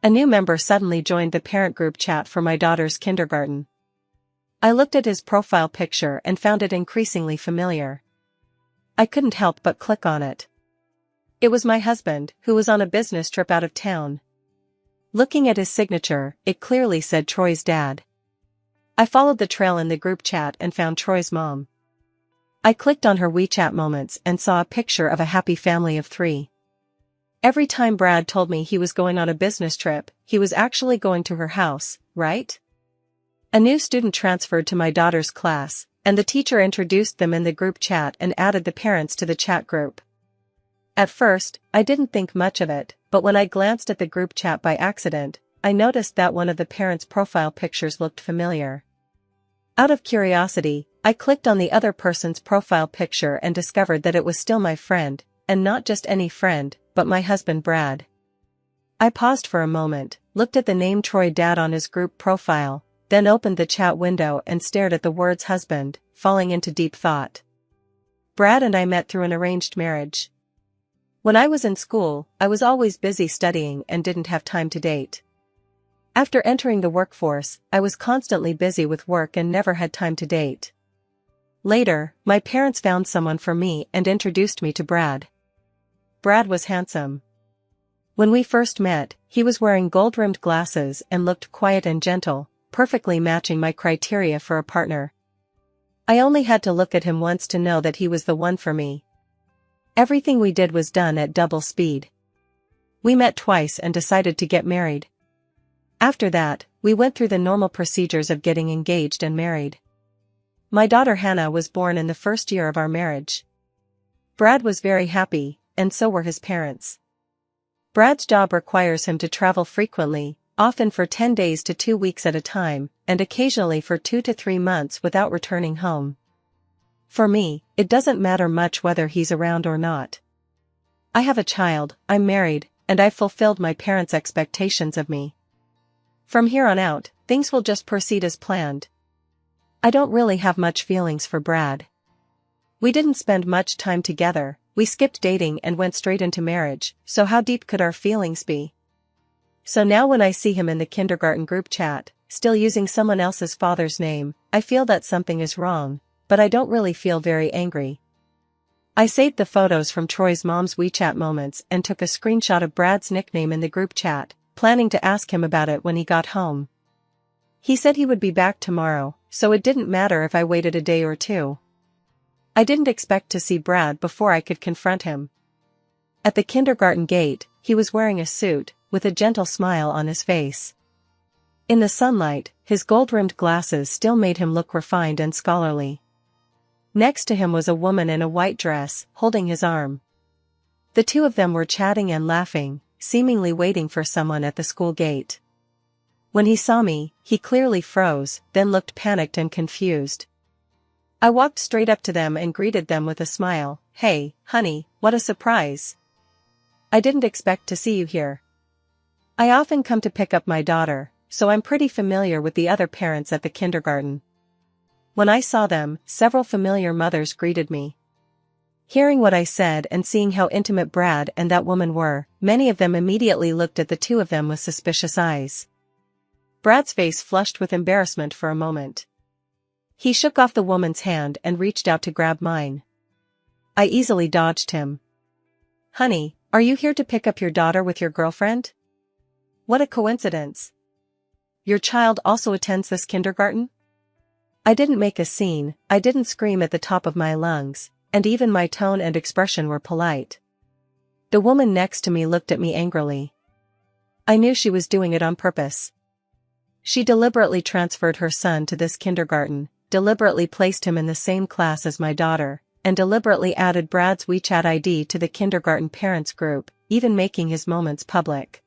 A new member suddenly joined the parent group chat for my daughter's kindergarten. I looked at his profile picture and found it increasingly familiar. I couldn't help but click on it. It was my husband, who was on a business trip out of town. Looking at his signature, it clearly said Troy's dad. I followed the trail in the group chat and found Troy's mom. I clicked on her WeChat moments and saw a picture of a happy family of 3. Every time Brad told me he was going on a business trip, he was actually going to her house, right? A new student transferred to my daughter's class, and the teacher introduced them in the group chat and added the parents to the chat group. At first, I didn't think much of it, but when I glanced at the group chat by accident, I noticed that one of the parents' profile pictures looked familiar. Out of curiosity, I clicked on the other person's profile picture and discovered that it was still my friend, and not just any friend, but my husband Brad. I paused for a moment, looked at the name Troy Dad on his group profile, then opened the chat window and stared at the words husband, falling into deep thought. Brad and I met through an arranged marriage. When I was in school, I was always busy studying and didn't have time to date. After entering the workforce, I was constantly busy with work and never had time to date. Later, my parents found someone for me and introduced me to Brad. Brad was handsome. When we first met, he was wearing gold-rimmed glasses and looked quiet and gentle, perfectly matching my criteria for a partner. I only had to look at him once to know that he was the one for me. Everything we did was done at double speed. We met twice and decided to get married. After that, we went through the normal procedures of getting engaged and married. My daughter Hannah was born in the first year of our marriage. Brad was very happy, and so were his parents. Brad's job requires him to travel frequently, often for 10 days to 2 weeks at a time, and occasionally for 2 to 3 months without returning home. For me, it doesn't matter much whether he's around or not. I have a child, I'm married, and I've fulfilled my parents' expectations of me. From here on out, things will just proceed as planned. I don't really have much feelings for Brad. We didn't spend much time together, we skipped dating and went straight into marriage, so how deep could our feelings be? So now when I see him in the kindergarten group chat, still using someone else's father's name, I feel that something is wrong, but I don't really feel very angry. I saved the photos from Troy's mom's WeChat moments and took a screenshot of Brad's nickname in the group chat, planning to ask him about it when he got home. He said he would be back tomorrow, so it didn't matter if I waited a day or 2. I didn't expect to see Brad before I could confront him. At the kindergarten gate, he was wearing a suit, with a gentle smile on his face. In the sunlight, his gold-rimmed glasses still made him look refined and scholarly. Next to him was a woman in a white dress, holding his arm. The two of them were chatting and laughing, seemingly waiting for someone at the school gate. When he saw me, he clearly froze, then looked panicked and confused. I walked straight up to them and greeted them with a smile. "Hey, honey, what a surprise. I didn't expect to see you here. I often come to pick up my daughter, so I'm pretty familiar with the other parents at the kindergarten." When I saw them, several familiar mothers greeted me. Hearing what I said and seeing how intimate Brad and that woman were, many of them immediately looked at the two of them with suspicious eyes. Brad's face flushed with embarrassment for a moment. He shook off the woman's hand and reached out to grab mine. I easily dodged him. "Honey, are you here to pick up your daughter with your girlfriend? What a coincidence. Your child also attends this kindergarten?" I didn't make a scene, I didn't scream at the top of my lungs, and even my tone and expression were polite. The woman next to me looked at me angrily. I knew she was doing it on purpose. She deliberately transferred her son to this kindergarten, deliberately placed him in the same class as my daughter, and deliberately added Brad's WeChat ID to the kindergarten parents group, even making his moments public.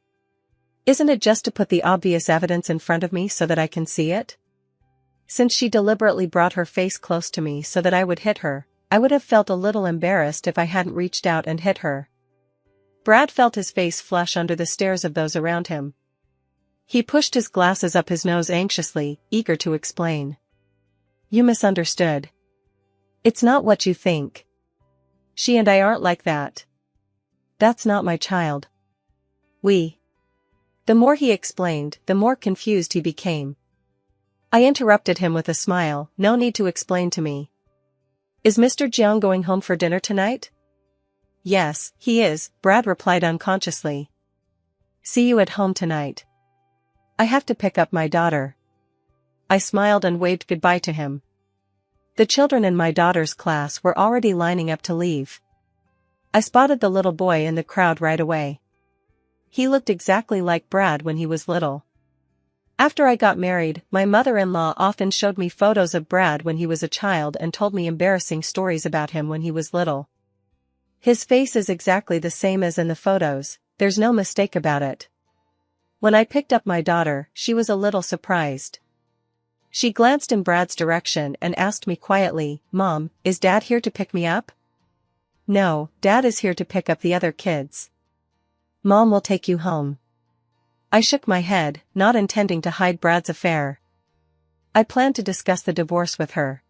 Isn't it just to put the obvious evidence in front of me so that I can see it? Since she deliberately brought her face close to me so that I would hit her, I would have felt a little embarrassed if I hadn't reached out and hit her. Brad felt his face flush under the stares of those around him. He pushed his glasses up his nose anxiously, eager to explain. "You misunderstood. It's not what you think. She and I aren't like that. That's not my child. We The more he explained, the more confused he became. I interrupted him with a smile, no need to explain to me. Is Mr. Jiang going home for dinner tonight? Yes, he is, Brad replied unconsciously. See you at home tonight. I have to pick up my daughter. I smiled and waved goodbye to him. The children in my daughter's class were already lining up to leave. I spotted the little boy in the crowd right away. He looked exactly like Brad when he was little. After I got married, my mother-in-law often showed me photos of Brad when he was a child and told me embarrassing stories about him when he was little. His face is exactly the same as in the photos, there's no mistake about it. When I picked up my daughter, she was a little surprised. She glanced in Brad's direction and asked me quietly, Mom, is Dad here to pick me up? No, Dad is here to pick up the other kids. Mom will take you home. I shook my head, not intending to hide Brad's affair. I planned to discuss the divorce with her.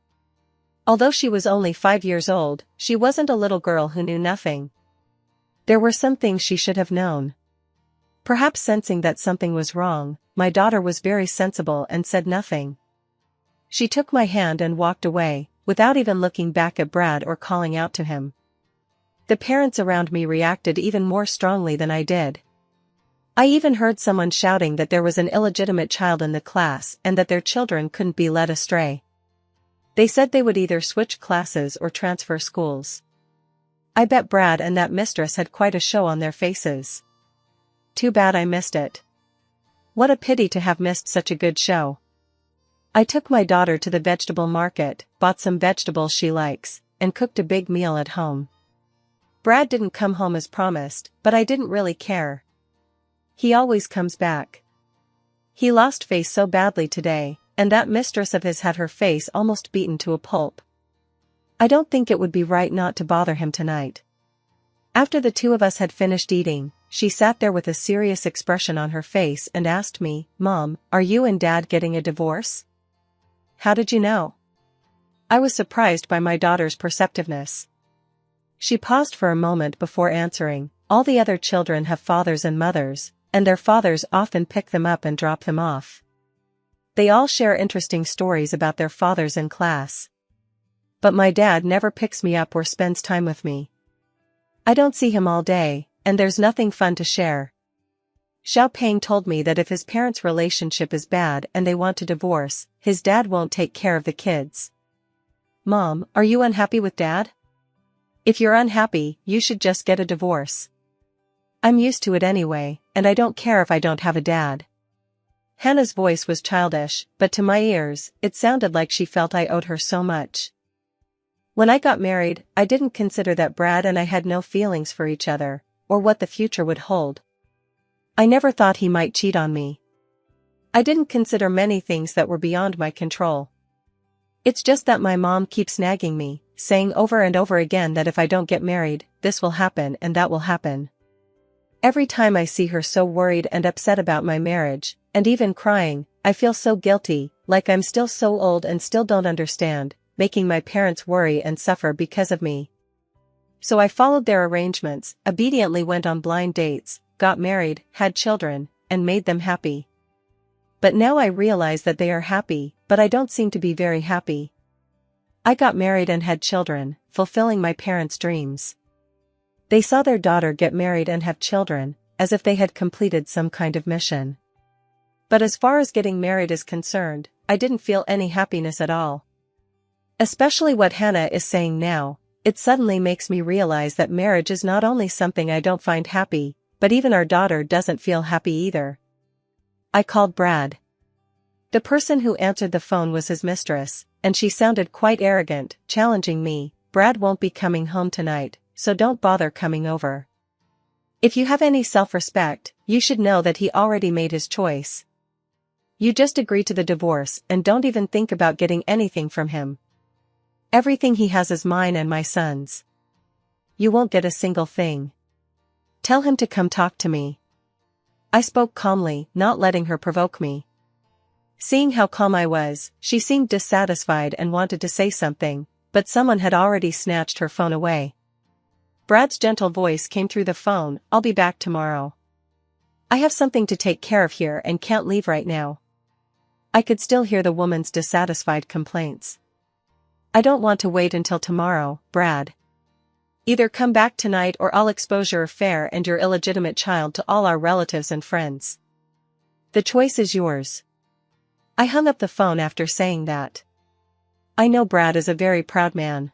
Although she was only 5 years old, she wasn't a little girl who knew nothing. There were some things she should have known. Perhaps sensing that something was wrong, my daughter was very sensible and said nothing. She took my hand and walked away, without even looking back at Brad or calling out to him. The parents around me reacted even more strongly than I did. I even heard someone shouting that there was an illegitimate child in the class and that their children couldn't be led astray. They said they would either switch classes or transfer schools. I bet Brad and that mistress had quite a show on their faces. Too bad I missed it. What a pity to have missed such a good show. I took my daughter to the vegetable market, bought some vegetables she likes, and cooked a big meal at home. Brad didn't come home as promised, but I didn't really care. He always comes back. He lost face so badly today, and that mistress of his had her face almost beaten to a pulp. I don't think it would be right not to bother him tonight. After the two of us had finished eating, she sat there with a serious expression on her face and asked me, Mom, are you and Dad getting a divorce? How did you know? I was surprised by my daughter's perceptiveness. She paused for a moment before answering, all the other children have fathers and mothers, and their fathers often pick them up and drop them off. They all share interesting stories about their fathers in class. But my dad never picks me up or spends time with me. I don't see him all day, and there's nothing fun to share. Xiaopeng told me that if his parents' relationship is bad and they want to divorce, his dad won't take care of the kids. Mom, are you unhappy with Dad? If you're unhappy, you should just get a divorce. I'm used to it anyway, and I don't care if I don't have a dad. Hannah's voice was childish, but to my ears, it sounded like she felt I owed her so much. When I got married, I didn't consider that Brad and I had no feelings for each other, or what the future would hold. I never thought he might cheat on me. I didn't consider many things that were beyond my control. It's just that my mom keeps nagging me, saying over and over again that if I don't get married, this will happen and that will happen. Every time I see her so worried and upset about my marriage, and even crying, I feel so guilty, like I'm still so old and still don't understand, making my parents worry and suffer because of me. So I followed their arrangements, obediently went on blind dates, got married, had children, and made them happy. But now I realize that they are happy, but I don't seem to be very happy. I got married and had children, fulfilling my parents' dreams. They saw their daughter get married and have children, as if they had completed some kind of mission. But as far as getting married is concerned, I didn't feel any happiness at all. Especially what Hannah is saying now, it suddenly makes me realize that marriage is not only something I don't find happy, but even our daughter doesn't feel happy either. I called Brad. The person who answered the phone was his mistress, and she sounded quite arrogant, challenging me, Brad won't be coming home tonight, so don't bother coming over. If you have any self-respect, you should know that he already made his choice. You just agree to the divorce and don't even think about getting anything from him. Everything he has is mine and my son's. You won't get a single thing. Tell him to come talk to me. I spoke calmly, not letting her provoke me. Seeing how calm I was, she seemed dissatisfied and wanted to say something, but someone had already snatched her phone away. Brad's gentle voice came through the phone, I'll be back tomorrow. I have something to take care of here and can't leave right now. I could still hear the woman's dissatisfied complaints. I don't want to wait until tomorrow, Brad. Either come back tonight or I'll expose your affair and your illegitimate child to all our relatives and friends. The choice is yours. I hung up the phone after saying that. I know Brad is a very proud man.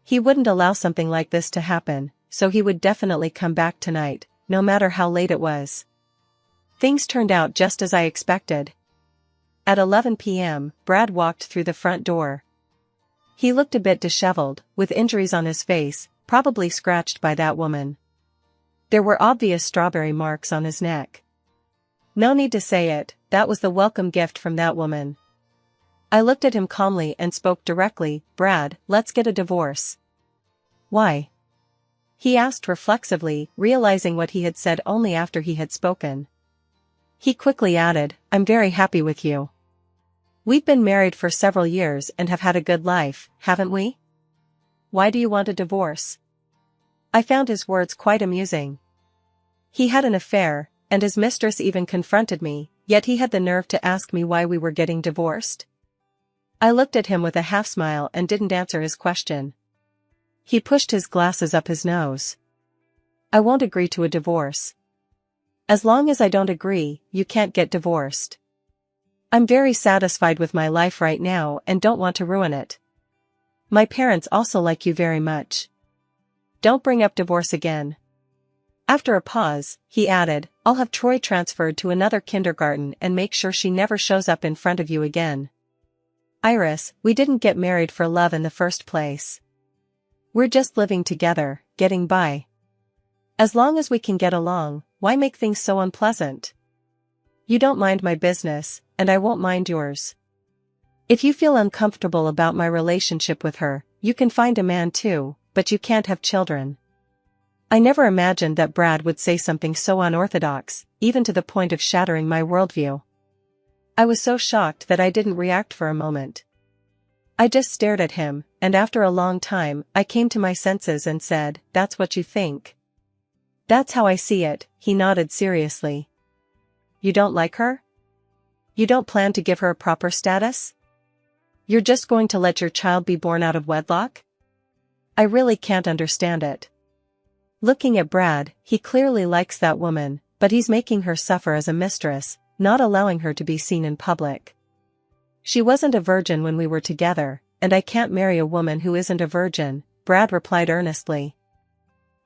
He wouldn't allow something like this to happen, so he would definitely come back tonight, no matter how late it was. Things turned out just as I expected. At 11 p.m., Brad walked through the front door. He looked a bit disheveled, with injuries on his face, probably scratched by that woman. There were obvious strawberry marks on his neck. No need to say it, that was the welcome gift from that woman. I looked at him calmly and spoke directly, Brad, let's get a divorce. Why? He asked reflexively, realizing what he had said only after he had spoken. He quickly added, I'm very happy with you. We've been married for several years and have had a good life, haven't we? Why do you want a divorce? I found his words quite amusing. He had an affair, and his mistress even confronted me, yet he had the nerve to ask me why we were getting divorced. I looked at him with a half-smile and didn't answer his question. He pushed his glasses up his nose. I won't agree to a divorce. As long as I don't agree, you can't get divorced. I'm very satisfied with my life right now and don't want to ruin it. My parents also like you very much. Don't bring up divorce again. After a pause, he added, I'll have Troy transferred to another kindergarten and make sure she never shows up in front of you again. Iris, we didn't get married for love in the first place. We're just living together, getting by. As long as we can get along, why make things so unpleasant? You don't mind my business, and I won't mind yours. If you feel uncomfortable about my relationship with her, you can find a man too, but you can't have children. I never imagined that Brad would say something so unorthodox, even to the point of shattering my worldview. I was so shocked that I didn't react for a moment. I just stared at him, and after a long time, I came to my senses and said, That's what you think. That's how I see it, he nodded seriously. You don't like her? You don't plan to give her a proper status? You're just going to let your child be born out of wedlock? I really can't understand it. Looking at Brad, he clearly likes that woman, but he's making her suffer as a mistress, not allowing her to be seen in public. She wasn't a virgin when we were together, and I can't marry a woman who isn't a virgin, Brad replied earnestly.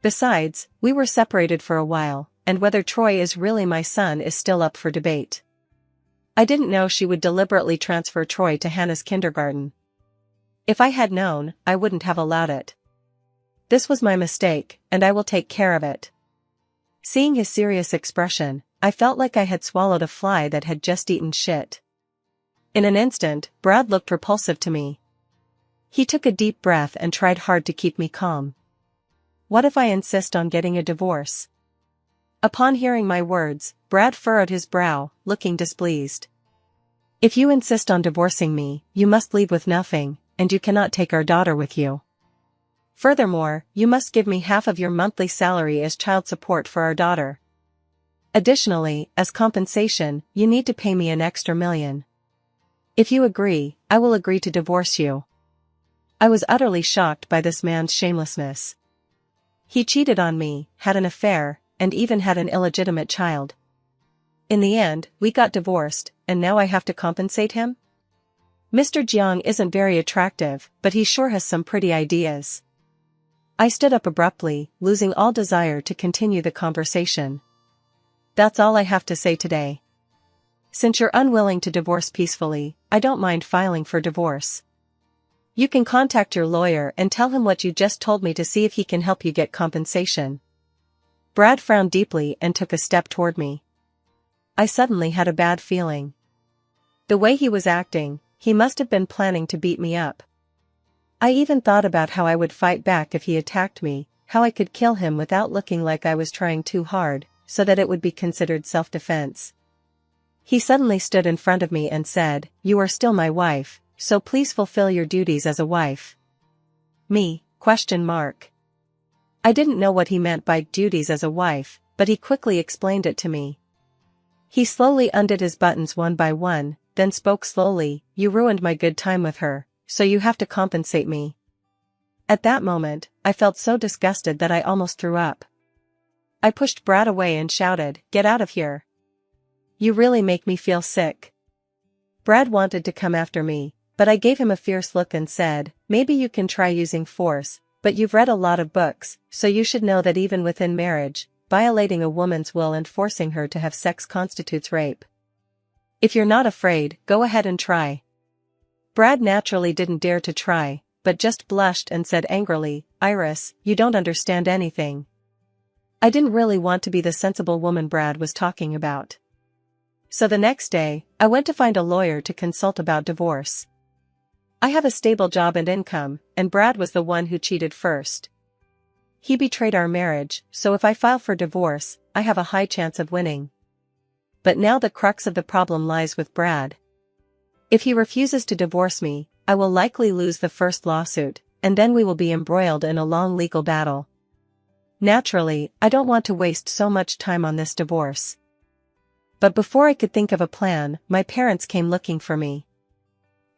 Besides, we were separated for a while, and whether Troy is really my son is still up for debate. I didn't know she would deliberately transfer Troy to Hannah's kindergarten. If I had known, I wouldn't have allowed it. This was my mistake, and I will take care of it. Seeing his serious expression, I felt like I had swallowed a fly that had just eaten shit. In an instant, Brad looked repulsive to me. He took a deep breath and tried hard to keep me calm. What if I insist on getting a divorce? Upon hearing my words, Brad furrowed his brow, looking displeased. If you insist on divorcing me, you must leave with nothing, and you cannot take our daughter with you. Furthermore, you must give me half of your monthly salary as child support for our daughter. Additionally, as compensation, you need to pay me an extra $1 million. If you agree, I will agree to divorce you. I was utterly shocked by this man's shamelessness. He cheated on me, had an affair, and even had an illegitimate child. In the end, we got divorced, and now I have to compensate him? Mr. Jiang isn't very attractive, but he sure has some pretty ideas. I stood up abruptly, losing all desire to continue the conversation. That's all I have to say today. Since you're unwilling to divorce peacefully, I don't mind filing for divorce. You can contact your lawyer and tell him what you just told me to see if he can help you get compensation. Brad frowned deeply and took a step toward me. I suddenly had a bad feeling. The way he was acting, he must have been planning to beat me up. I even thought about how I would fight back if he attacked me, how I could kill him without looking like I was trying too hard, so that it would be considered self-defense. He suddenly stood in front of me and said, You are still my wife, so please fulfill your duties as a wife. Me? I didn't know what he meant by duties as a wife, but he quickly explained it to me. He slowly undid his buttons one by one, then spoke slowly, "You ruined my good time with her, so you have to compensate me." At that moment, I felt so disgusted that I almost threw up. I pushed Brad away and shouted, "Get out of here. You really make me feel sick." Brad wanted to come after me, but I gave him a fierce look and said, "Maybe you can try using force, but you've read a lot of books, so you should know that even within marriage, violating a woman's will and forcing her to have sex constitutes rape. If you're not afraid, go ahead and try." Brad naturally didn't dare to try, but just blushed and said angrily, "Iris, you don't understand anything." I didn't really want to be the sensible woman Brad was talking about. So the next day, I went to find a lawyer to consult about divorce. I have a stable job and income, and Brad was the one who cheated first. He betrayed our marriage, so if I file for divorce, I have a high chance of winning. But now the crux of the problem lies with Brad. If he refuses to divorce me, I will likely lose the first lawsuit, and then we will be embroiled in a long legal battle. Naturally, I don't want to waste so much time on this divorce. But before I could think of a plan, my parents came looking for me.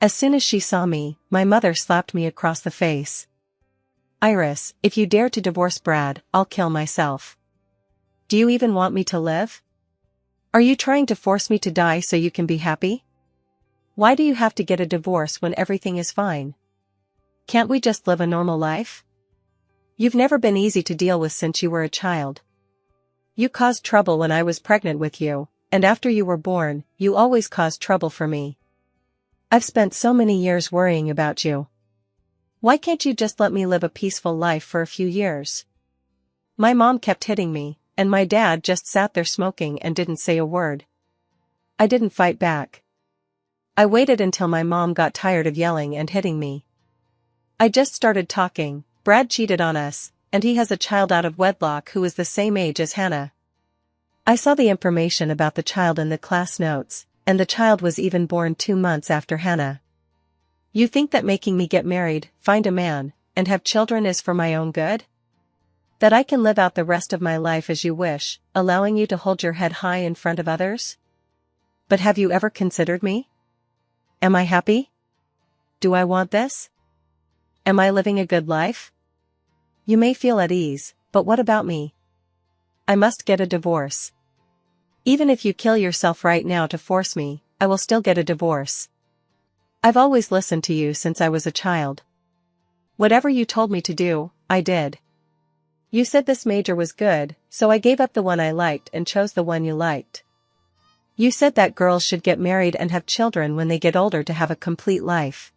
As soon as she saw me, my mother slapped me across the face. "Iris, if you dare to divorce Brad, I'll kill myself. Do you even want me to live? Are you trying to force me to die so you can be happy? Why do you have to get a divorce when everything is fine? Can't we just live a normal life? You've never been easy to deal with since you were a child. You caused trouble when I was pregnant with you, and after you were born, you always caused trouble for me. I've spent so many years worrying about you. Why can't you just let me live a peaceful life for a few years?" My mom kept hitting me, and my dad just sat there smoking and didn't say a word. I didn't fight back. I waited until my mom got tired of yelling and hitting me. I just started talking. "Brad cheated on us, and he has a child out of wedlock who is the same age as Hannah." I saw the information about the child in the class notes, and the child was even born 2 months after Hannah. You think that making me get married, find a man, and have children is for my own good? That I can live out the rest of my life as you wish, allowing you to hold your head high in front of others? But have you ever considered me? Am I happy? Do I want this? Am I living a good life? You may feel at ease, but what about me? I must get a divorce. Even if you kill yourself right now to force me, I will still get a divorce. I've always listened to you since I was a child. Whatever you told me to do, I did. You said this major was good, so I gave up the one I liked and chose the one you liked. You said that girls should get married and have children when they get older to have a complete life.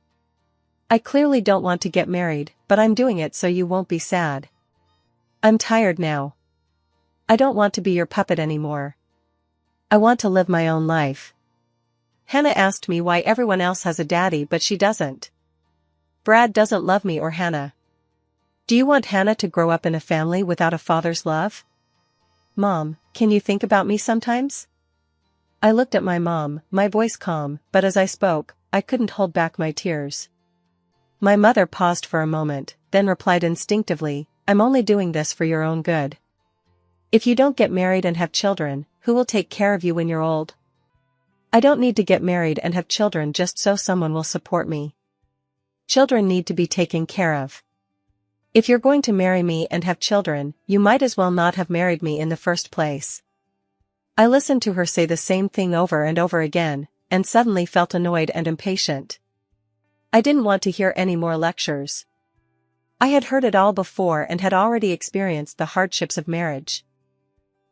I clearly don't want to get married, but I'm doing it so you won't be sad. I'm tired now. I don't want to be your puppet anymore. I want to live my own life. Hannah asked me why everyone else has a daddy but she doesn't. Brad doesn't love me or Hannah. Do you want Hannah to grow up in a family without a father's love? Mom, can you think about me sometimes? I looked at my mom, my voice calm, but as I spoke, I couldn't hold back my tears. My mother paused for a moment, then replied instinctively, "I'm only doing this for your own good. If you don't get married and have children, who will take care of you when you're old? I don't need to get married and have children just so someone will support me. Children need to be taken care of. If you're going to marry me and have children, you might as well not have married me in the first place." I listened to her say the same thing over and over again, and suddenly felt annoyed and impatient. I didn't want to hear any more lectures. I had heard it all before and had already experienced the hardships of marriage.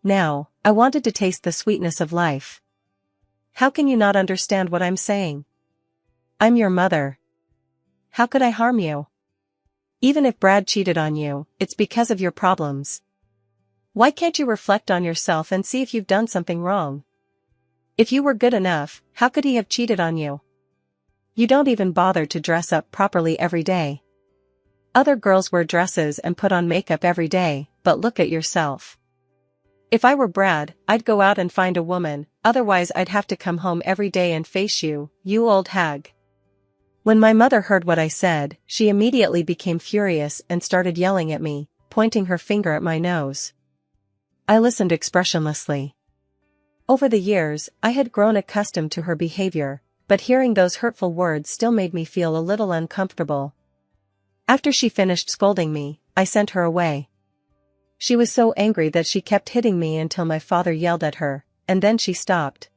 Now, I wanted to taste the sweetness of life. How can you not understand what I'm saying? I'm your mother. How could I harm you? Even if Brad cheated on you, it's because of your problems. Why can't you reflect on yourself and see if you've done something wrong? If you were good enough, how could he have cheated on you? You don't even bother to dress up properly every day. Other girls wear dresses and put on makeup every day, but look at yourself. If I were Brad, I'd go out and find a woman, otherwise I'd have to come home every day and face you, you old hag. When my mother heard what I said, she immediately became furious and started yelling at me, pointing her finger at my nose. I listened expressionlessly. Over the years, I had grown accustomed to her behavior, but hearing those hurtful words still made me feel a little uncomfortable. After she finished scolding me, I sent her away. She was so angry that she kept hitting me until my father yelled at her, and then she stopped.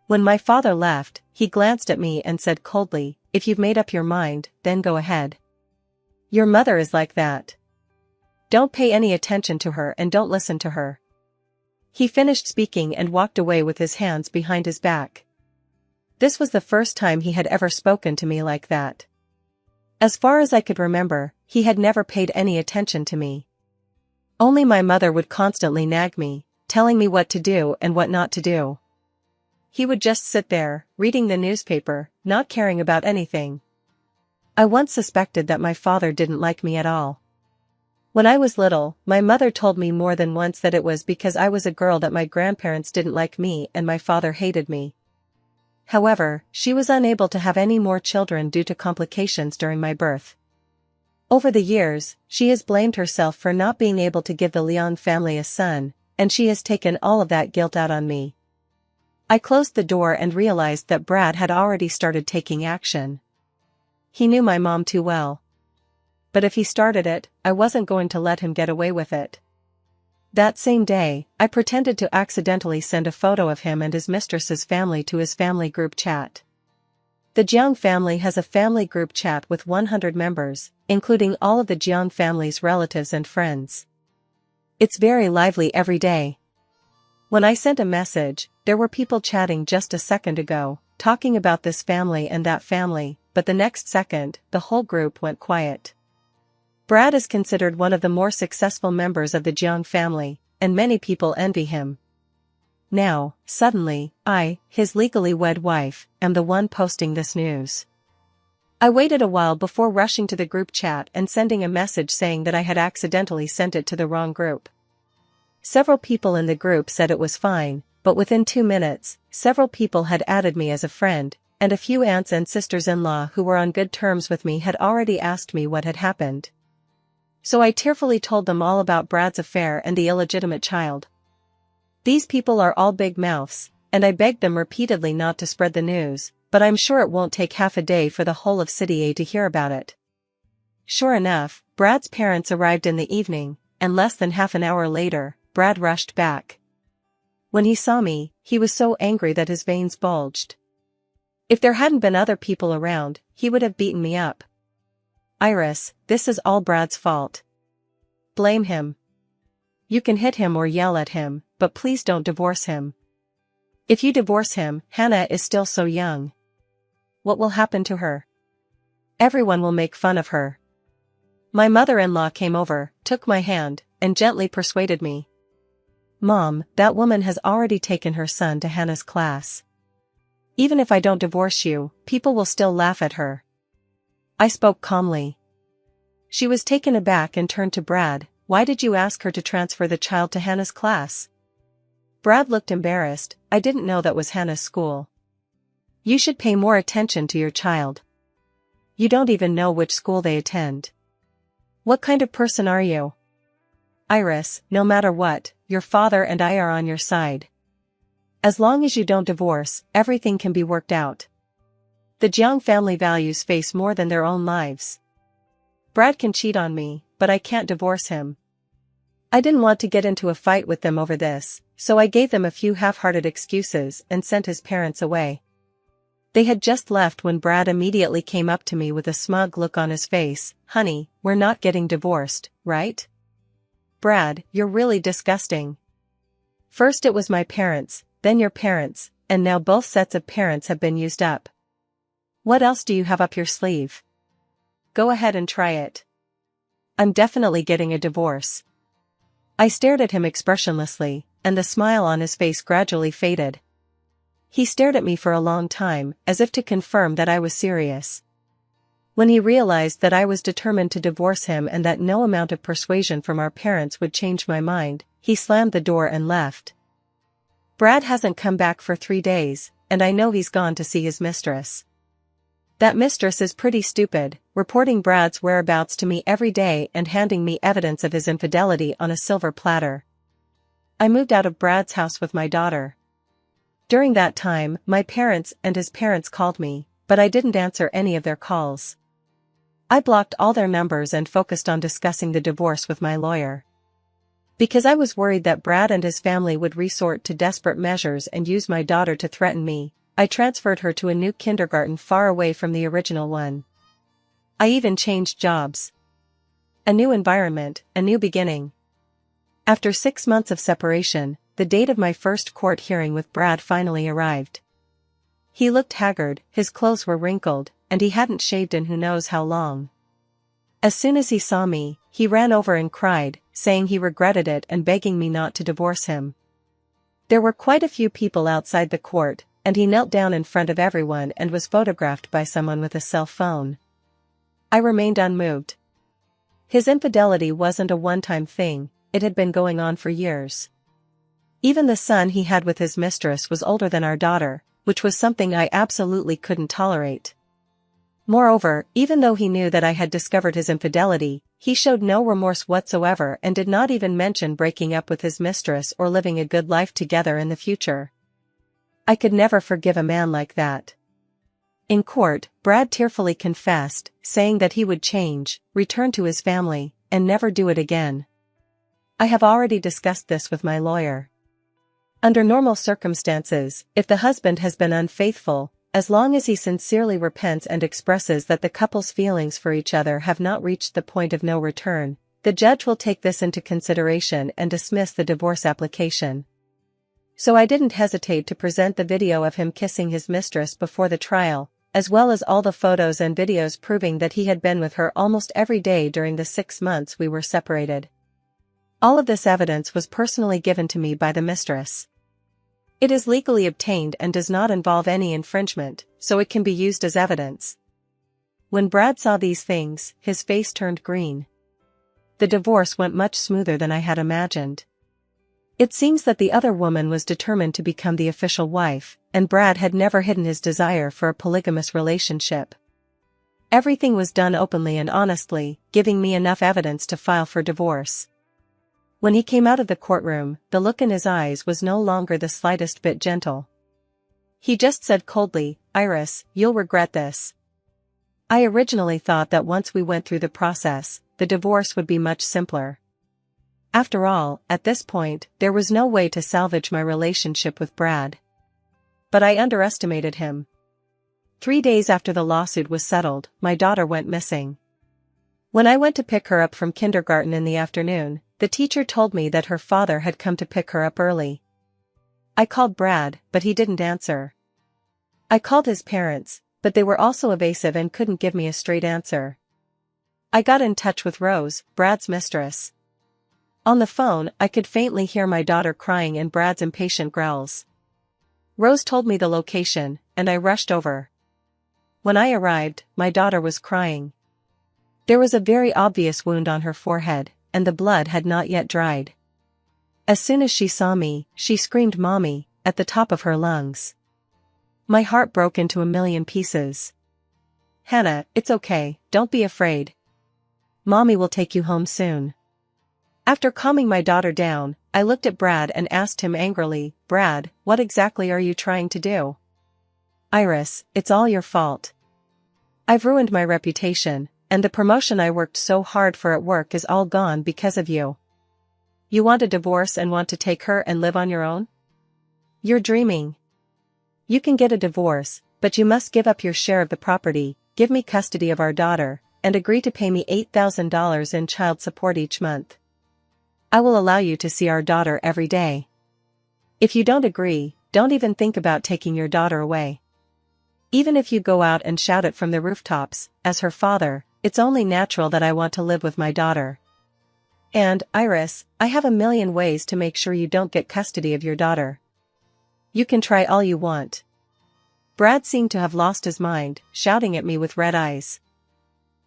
When my father left, he glanced at me and said coldly, "If you've made up your mind, then go ahead. Your mother is like that. Don't pay any attention to her and don't listen to her." He finished speaking and walked away with his hands behind his back. This was the first time he had ever spoken to me like that. As far as I could remember, he had never paid any attention to me. Only my mother would constantly nag me, telling me what to do and what not to do. He would just sit there, reading the newspaper, not caring about anything. I once suspected that my father didn't like me at all. When I was little, my mother told me more than once that it was because I was a girl that my grandparents didn't like me and my father hated me. However, she was unable to have any more children due to complications during my birth. Over the years, she has blamed herself for not being able to give the Leon family a son, and she has taken all of that guilt out on me. I closed the door and realized that Brad had already started taking action. He knew my mom too well. But if he started it, I wasn't going to let him get away with it. That same day, I pretended to accidentally send a photo of him and his mistress's family to his family group chat. The Jiang family has a family group chat with 100 members, including all of the Jiang family's relatives and friends. It's very lively every day. When I sent a message, there were people chatting just a second ago, talking about this family and that family, but the next second, the whole group went quiet. Brad is considered one of the more successful members of the Jiang family, and many people envy him. Now, suddenly, I, his legally wed wife, am the one posting this news. I waited a while before rushing to the group chat and sending a message saying that I had accidentally sent it to the wrong group. Several people in the group said it was fine, but within 2 minutes, several people had added me as a friend, and a few aunts and sisters-in-law who were on good terms with me had already asked me what had happened. So I tearfully told them all about Brad's affair and the illegitimate child. These people are all big mouths, and I begged them repeatedly not to spread the news, but I'm sure it won't take half a day for the whole of City A to hear about it. Sure enough, Brad's parents arrived in the evening, and less than half an hour later, Brad rushed back. When he saw me, he was so angry that his veins bulged. If there hadn't been other people around, he would have beaten me up. "Iris, this is all Brad's fault. Blame him. You can hit him or yell at him, but please don't divorce him. If you divorce him, Hannah is still so young. What will happen to her? Everyone will make fun of her." My mother-in-law came over, took my hand, and gently persuaded me. "Mom, that woman has already taken her son to Hannah's class. Even if I don't divorce you, people will still laugh at her." I spoke calmly. She was taken aback and turned to Brad. "Why did you ask her to transfer the child to Hannah's class?" Brad looked embarrassed. "I didn't know that was Hannah's school." "You should pay more attention to your child. You don't even know which school they attend. What kind of person are you?" "Iris, no matter what, your father and I are on your side. As long as you don't divorce, everything can be worked out. The Jiang family values face more than their own lives. Brad can cheat on me, but I can't divorce him." I didn't want to get into a fight with them over this, so I gave them a few half-hearted excuses and sent his parents away. They had just left when Brad immediately came up to me with a smug look on his face. "Honey, we're not getting divorced, right? Brad, you're really disgusting. First it was my parents, then your parents, and now both sets of parents have been used up. What else do you have up your sleeve? Go ahead and try it. I'm definitely getting a divorce." I stared at him expressionlessly, and the smile on his face gradually faded. He stared at me for a long time, as if to confirm that I was serious. When he realized that I was determined to divorce him and that no amount of persuasion from our parents would change my mind, he slammed the door and left. Brad hasn't come back for 3 days, and I know he's gone to see his mistress. That mistress is pretty stupid, reporting Brad's whereabouts to me every day and handing me evidence of his infidelity on a silver platter. I moved out of Brad's house with my daughter. During that time, my parents and his parents called me, but I didn't answer any of their calls. I blocked all their numbers and focused on discussing the divorce with my lawyer. Because I was worried that Brad and his family would resort to desperate measures and use my daughter to threaten me, I transferred her to a new kindergarten far away from the original one. I even changed jobs. A new environment, a new beginning. After 6 months of separation, the date of my first court hearing with Brad finally arrived. He looked haggard, his clothes were wrinkled, and he hadn't shaved in who knows how long. As soon as he saw me, he ran over and cried, saying he regretted it and begging me not to divorce him. There were quite a few people outside the court, and he knelt down in front of everyone and was photographed by someone with a cell phone. I remained unmoved. His infidelity wasn't a one-time thing, it had been going on for years. Even the son he had with his mistress was older than our daughter, which was something I absolutely couldn't tolerate. Moreover, even though he knew that I had discovered his infidelity, he showed no remorse whatsoever and did not even mention breaking up with his mistress or living a good life together in the future. I could never forgive a man like that. In court, Brad tearfully confessed, saying that he would change, return to his family, and never do it again. I have already discussed this with my lawyer. Under normal circumstances, if the husband has been unfaithful, as long as he sincerely repents and expresses that the couple's feelings for each other have not reached the point of no return, the judge will take this into consideration and dismiss the divorce application. So I didn't hesitate to present the video of him kissing his mistress before the trial, as well as all the photos and videos proving that he had been with her almost every day during the 6 months we were separated. All of this evidence was personally given to me by the mistress. It is legally obtained and does not involve any infringement, so it can be used as evidence. When Brad saw these things, his face turned green. The divorce went much smoother than I had imagined. It seems that the other woman was determined to become the official wife, and Brad had never hidden his desire for a polygamous relationship. Everything was done openly and honestly, giving me enough evidence to file for divorce. When he came out of the courtroom, the look in his eyes was no longer the slightest bit gentle. He just said coldly, "Iris, you'll regret this." I originally thought that once we went through the process, the divorce would be much simpler. After all, at this point, there was no way to salvage my relationship with Brad. But I underestimated him. 3 days after the lawsuit was settled, my daughter went missing. When I went to pick her up from kindergarten in the afternoon, the teacher told me that her father had come to pick her up early. I called Brad, but he didn't answer. I called his parents, but they were also evasive and couldn't give me a straight answer. I got in touch with Rose, Brad's mistress. On the phone, I could faintly hear my daughter crying and Brad's impatient growls. Rose told me the location, and I rushed over. When I arrived, my daughter was crying. There was a very obvious wound on her forehead, and the blood had not yet dried. As soon as she saw me, she screamed "Mommy," at the top of her lungs. My heart broke into a million pieces. "Hannah, it's okay, don't be afraid. Mommy will take you home soon." After calming my daughter down, I looked at Brad and asked him angrily, "Brad, what exactly are you trying to do?" "Iris, it's all your fault. I've ruined my reputation, and the promotion I worked so hard for at work is all gone because of you. You want a divorce and want to take her and live on your own? You're dreaming. You can get a divorce, but you must give up your share of the property, give me custody of our daughter, and agree to pay me $8,000 in child support each month. I will allow you to see our daughter every day. If you don't agree, don't even think about taking your daughter away. Even if you go out and shout it from the rooftops, as her father, it's only natural that I want to live with my daughter. And, Iris, I have a million ways to make sure you don't get custody of your daughter. You can try all you want." Brad seemed to have lost his mind, shouting at me with red eyes.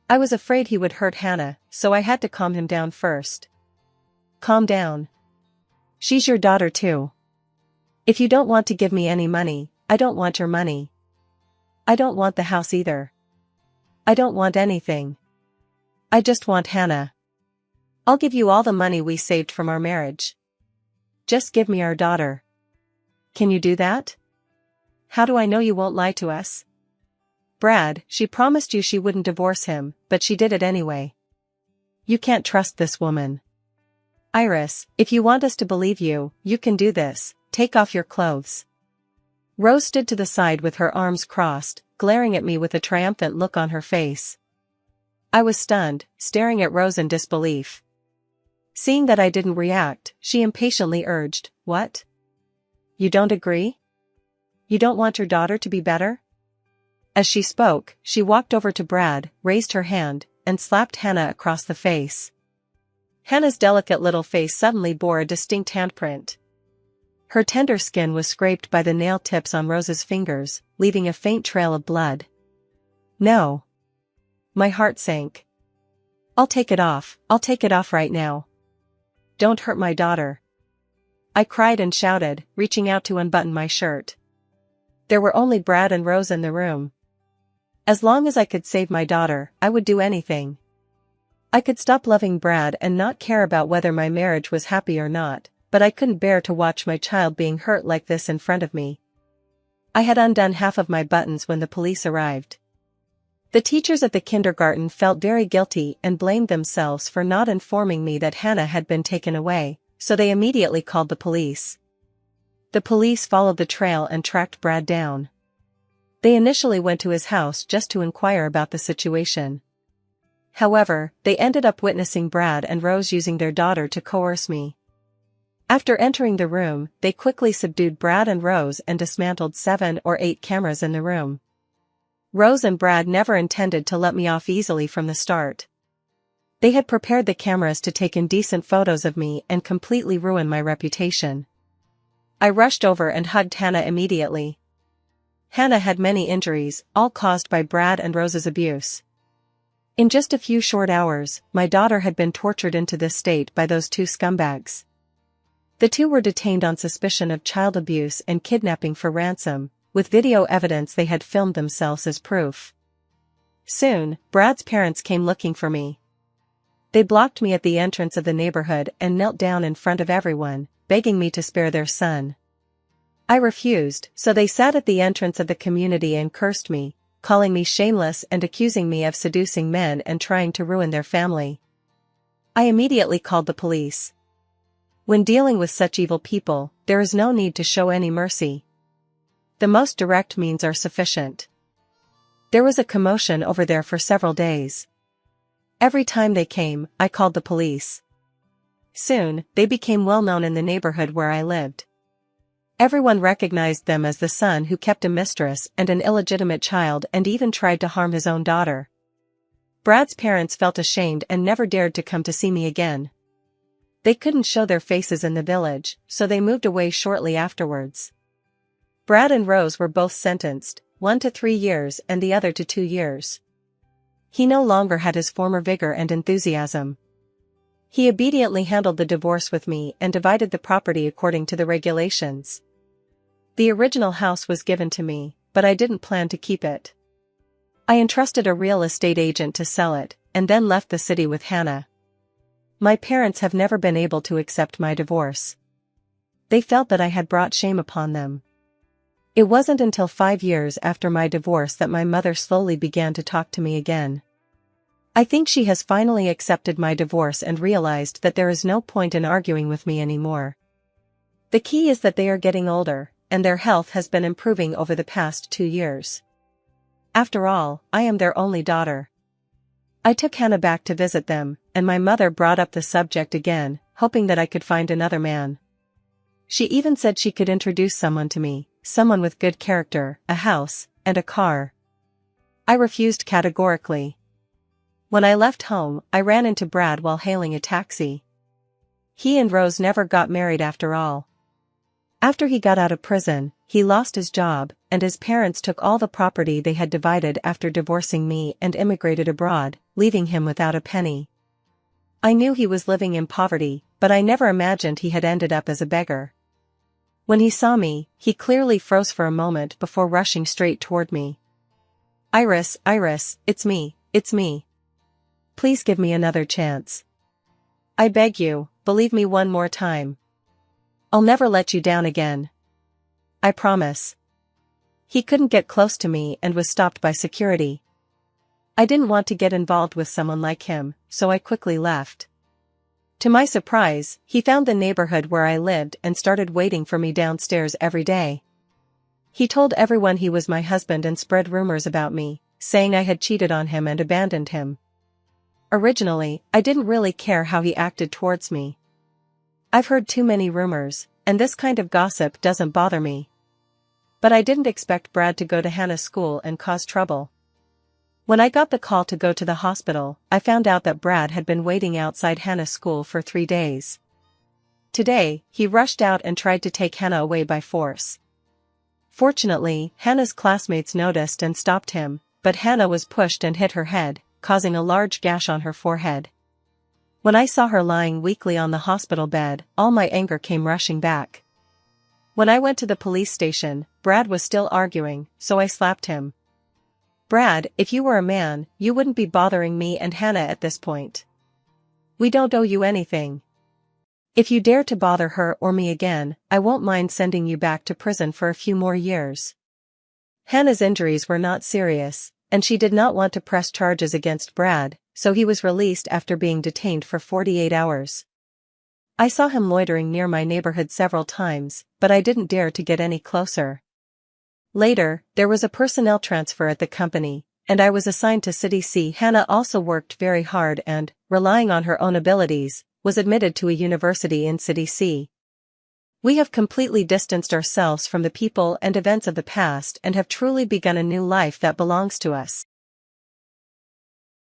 I was afraid he would hurt Hannah, so I had to calm him down first. "Calm down. She's your daughter too. If you don't want to give me any money, I don't want your money. I don't want the house either. I don't want anything. I just want Hannah. I'll give you all the money we saved from our marriage. Just give me our daughter. Can you do that? How do I know you won't lie to us? Brad, she promised you she wouldn't divorce him, but she did it anyway. You can't trust this woman. Iris, if you want us to believe you, you can do this. Take off your clothes. Rose stood to the side with her arms crossed, glaring at me with a triumphant look on her face. I was stunned, staring at Rose in disbelief. Seeing that I didn't react, she impatiently urged, "What? You don't agree? You don't want your daughter to be better?" As she spoke, she walked over to Brad, raised her hand, and slapped Hannah across the face. Hannah's delicate little face suddenly bore a distinct handprint. Her tender skin was scraped by the nail tips on Rose's fingers, leaving a faint trail of blood. No. My heart sank. I'll take it off right now. Don't hurt my daughter. I cried and shouted, reaching out to unbutton my shirt. There were only Brad and Rose in the room. As long as I could save my daughter, I would do anything. I could stop loving Brad and not care about whether my marriage was happy or not, but I couldn't bear to watch my child being hurt like this in front of me. I had undone half of my buttons when the police arrived. The teachers at the kindergarten felt very guilty and blamed themselves for not informing me that Hannah had been taken away, so they immediately called the police. The police followed the trail and tracked Brad down. They initially went to his house just to inquire about the situation. However, they ended up witnessing Brad and Rose using their daughter to coerce me. After entering the room, they quickly subdued Brad and Rose and dismantled 7 or 8 cameras in the room. Rose and Brad never intended to let me off easily from the start. They had prepared the cameras to take indecent photos of me and completely ruin my reputation. I rushed over and hugged Hannah immediately. Hannah had many injuries, all caused by Brad and Rose's abuse. In just a few short hours, my daughter had been tortured into this state by those 2 scumbags. The 2 were detained on suspicion of child abuse and kidnapping for ransom, with video evidence they had filmed themselves as proof. Soon, Brad's parents came looking for me. They blocked me at the entrance of the neighborhood and knelt down in front of everyone, begging me to spare their son. I refused, so they sat at the entrance of the community and cursed me, calling me shameless and accusing me of seducing men and trying to ruin their family. I immediately called the police. When dealing with such evil people, there is no need to show any mercy. The most direct means are sufficient. There was a commotion over there for several days. Every time they came, I called the police. Soon, they became well known in the neighborhood where I lived. Everyone recognized them as the son who kept a mistress and an illegitimate child and even tried to harm his own daughter. Brad's parents felt ashamed and never dared to come to see me again. They couldn't show their faces in the village, so they moved away shortly afterwards. Brad and Rose were both sentenced, one to 3 years and the other to 2 years. He no longer had his former vigor and enthusiasm. He obediently handled the divorce with me and divided the property according to the regulations. The original house was given to me, but I didn't plan to keep it. I entrusted a real estate agent to sell it, and then left the city with Hannah. My parents have never been able to accept my divorce. They felt that I had brought shame upon them. It wasn't until 5 years after my divorce that my mother slowly began to talk to me again. I think she has finally accepted my divorce and realized that there is no point in arguing with me anymore. The key is that they are getting older, and their health has been improving over the past 2 years. After all, I am their only daughter. I took Hannah back to visit them, and my mother brought up the subject again, hoping that I could find another man. She even said she could introduce someone to me, someone with good character, a house, and a car. I refused categorically. When I left home, I ran into Brad while hailing a taxi. He and Rose never got married after all. After he got out of prison, he lost his job, and his parents took all the property they had divided after divorcing me and immigrated abroad, leaving him without a penny. I knew he was living in poverty, but I never imagined he had ended up as a beggar. When he saw me, he clearly froze for a moment before rushing straight toward me. Iris, it's me. Please give me another chance. I beg you, believe me one more time. I'll never let you down again. I promise. He couldn't get close to me and was stopped by security. I didn't want to get involved with someone like him, so I quickly left. To my surprise, he found the neighborhood where I lived and started waiting for me downstairs every day. He told everyone he was my husband and spread rumors about me, saying I had cheated on him and abandoned him. Originally, I didn't really care how he acted towards me. I've heard too many rumors, and this kind of gossip doesn't bother me. But I didn't expect Brad to go to Hannah's school and cause trouble. When I got the call to go to the hospital, I found out that Brad had been waiting outside Hannah's school for 3 days. Today, he rushed out and tried to take Hannah away by force. Fortunately, Hannah's classmates noticed and stopped him, but Hannah was pushed and hit her head, causing a large gash on her forehead. When I saw her lying weakly on the hospital bed, all my anger came rushing back. When I went to the police station, Brad was still arguing, so I slapped him. Brad, if you were a man, you wouldn't be bothering me and Hannah at this point. We don't owe you anything. If you dare to bother her or me again, I won't mind sending you back to prison for a few more years. Hannah's injuries were not serious, and she did not want to press charges against Brad, so he was released after being detained for 48 hours. I saw him loitering near my neighborhood several times, but I didn't dare to get any closer. Later, there was a personnel transfer at the company, and I was assigned to City C. Hannah also worked very hard and, relying on her own abilities, was admitted to a university in City C. We have completely distanced ourselves from the people and events of the past and have truly begun a new life that belongs to us.